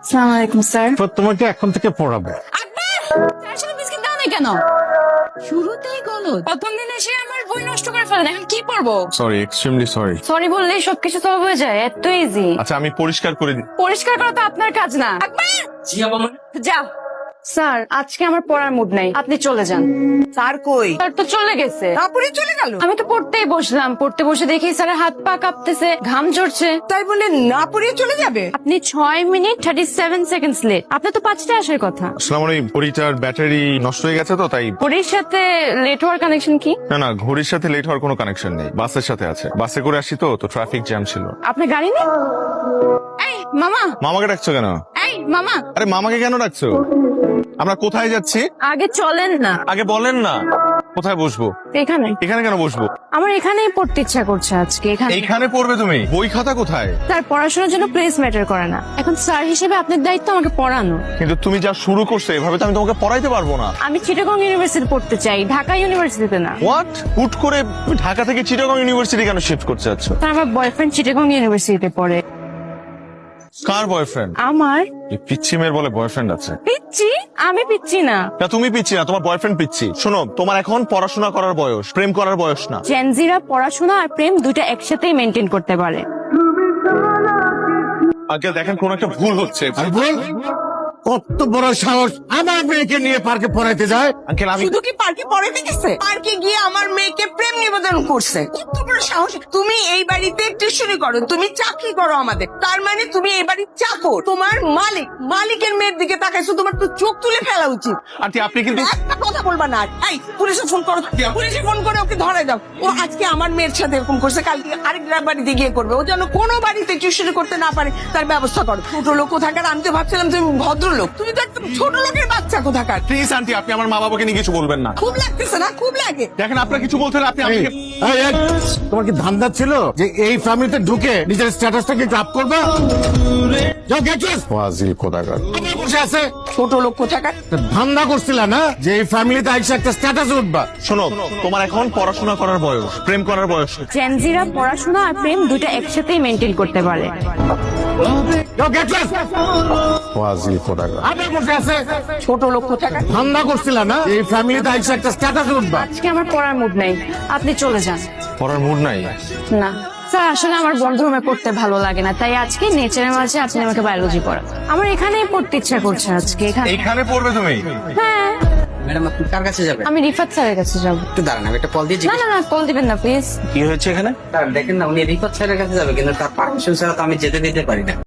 আসসালামু আলাইকুম স্যার। তোমাকে এখন থেকে পড়াবে। বিস্কিট দাও না কেন? শুরুতেই গলদ। প্রথম দিন এসে আমার বই নষ্ট করে ফেলেন, এখন কি পড়বো? Sorry, extremely sorry. সরি বললেই সবকিছু সলভ হয়ে যায়, এত ইজি। আচ্ছা আমি পরিষ্কার করে দিই। পরিষ্কার করা তো আপনার কাজ না। যাও। স্যার আজকে আমার পড়ার মুড নাই, আপনি চলে যান। স্যার কই? স্যার তো চলে গেছে। তারপরে চলে গেল? আমি তো পড়তেই বসলাম, পড়তে বসে দেখি স্যারের হাত পা কাঁপতেছে, ঘাম ঝরছে। তাই বলে না পড়িয়ে চলে যাবে? আপনি 6 মিনিট 37 সেকেন্ডস লেট। আপনার তো 5টায় আসার কথা। আসলে আমার এই ঘড়িটার ব্যাটারি নষ্ট হয়ে গেছে তো তাই। ঘড়ির সাথে লেট হওয়ার কানেকশন কি? না ঘড়ির সাথে লেট হওয়ার কোনো কানেকশন নেই, বাসের সাথে আছে। বাসে করে আসি তো ট্রাফিক জ্যাম ছিল। আপনার গাড়ি নেই? এই মামা। মামাকে ডাকছো কেন? এই মামা। আরে মামাকে কেন ডাকছো? আমরা কোথায় যাচ্ছি? আগে চলেন না। আগে বলেন না কোথায় বসবো। এখানে। এখানে কেন বসবো? আমার এখানেই পড়তে ইচ্ছা করছে আজকে। এইখানে পড়বে তুমি? বই খাতা কোথায়? স্যার পড়াশোনার জন্য প্লেস ম্যাটার করে না, এখন স্যার হিসেবে আপনার দায়িত্ব আমাকে পড়ানো। কিন্তু তুমি যা শুরু করছো এভাবে তো আমি তোমাকে পড়াইতে পারবো না। আমি চিটাগং ইউনিভার্সিটি পড়তে চাই, ঢাকা ইউনিভার্সিটিতে না। হোয়াট? হুট করে তুমি ঢাকা থেকে চিটাগং ইউনিভার্সিটি কেন শিফট করতে যাচ্ছ? স্যার আমার বয়ফ্রেন্ড চিটাগং ইউনিভার্সিটিতে পড়ে। কার বয়ফ্রেন্ড? আমার। এই পিচ্ছি মেয়ের বলে বয়ফ্রেন্ড আছে? পিচ্ছি? আমি পিচ্ছি না। না তুমি পিচ্ছি না, তোমার বয়ফ্রেন্ড পিচ্ছি। শোনো, তোমার এখন পড়াশোনা করার বয়স, প্রেম করার বয়স না। জেনজিরা পড়াশোনা আর প্রেম দুইটা একসাথেই মেনটেন করতে পারে। আগে দেখেন কোন একটা ভুল হচ্ছে। আর বল, কত বড় সাহস আমার মেয়েকে নিয়ে পার্কে পড়াইতে যায়। আঙ্কেল আমি শুধু কি পার্কে পড়াতে গেছে? পার্কে গিয়ে আমার মেয়েকে প্রেম নিবেদন করছে। কত বড় সাহস! তুমি এই বাড়িতে টিউশনি করো, তুমি চাকরি করো আমাদের, তার মানে তুমি এই বাড়ির চাকর। তোমার মালিকের মেয়ের দিকে তাকাইছো, তোমার তো চোখ তুলে ফেলা উচিত। আন্টি আপনি কিন্তু একটা কথা বলবা না। এই পুলিশে ফোন করো, পুলিশে ফোন করে ওকে ধরে দাও। ও আজকে আমার মেয়ের সাথে এরকম করছে, কালকে আরেক বাড়িতে গিয়ে করবে। ও যেন কোনো বাড়িতে টিউশনি করতে না পারে তার ব্যবস্থা করো। ছোট লোক কোথাকার, আমি তো ভাবছিলাম তুমি ভদ্রলোক, তুমি তো একদম ছোট লোকের বাচ্চা কোথাকার। প্লিজ আন্টি আপনি আমার মা বাবাকে নিয়ে কিছু বলবেন না। খুব লাগতেছে না? খুব লাগে। দেখেন আপনার কিছু বলতে হলে আপনি আমাকে তোমার কি ধান্দা ছিল যে এই ফ্যামিলিতে ঢুকে নিজের স্ট্যাটাসটাকে আপ করবা? যাও গেছো ফাজিল কোথাকার। বসে আছে ছোট লোক কোথাকার। ধান্দা করছিল না যে এই ফ্যামিলিতে আইসা একটা স্ট্যাটাস উঠবা। শোনো, তোমার এখন পড়াশোনা করার বয়স, প্রেম করার বয়স না। জেনজিরা পড়াশোনা আর প্রেম দুইটা একসাথেই মেনটেন করতে পারে। যাও গেছো ফাজিল কোথাকার। আবার বসে আছে ছোট লোক কোথাকার। ধান্দা করছিল না যে এই ফ্যামিলিতে আইসা একটা স্ট্যাটাস উঠবা। আজকে আমার পড়ার মুড নাই, আপনি চলে যান। পড়ার মুড নাই? না স্যার, আসলে আমার বন্ধ রুমে পড়তে ভালো লাগে না, তাই আজকে নেচারের মাঝে আপনি আমাকে বায়োলজি পড়ান। আমার এখানেই পড়তে ইচ্ছা করছে আজকে। এইখানে পড়বে তুমি? হ্যাঁ। ম্যাডাম আপনি কার কাছে যাবেন? আমি রিফাত স্যারের কাছে যাবো। একটু দাঁড়ান, আমি একটা কল দিয়ে না জিজ্ঞেস। না না, কল দিবেন না প্লিজ। কি হয়েছে এখানে? স্যার দেখেন না, উনি রিফাত স্যারের কাছে যাবে, কিন্তু তার পারমিশন ছাড়া তো আমি যেতে দিতে পারি না।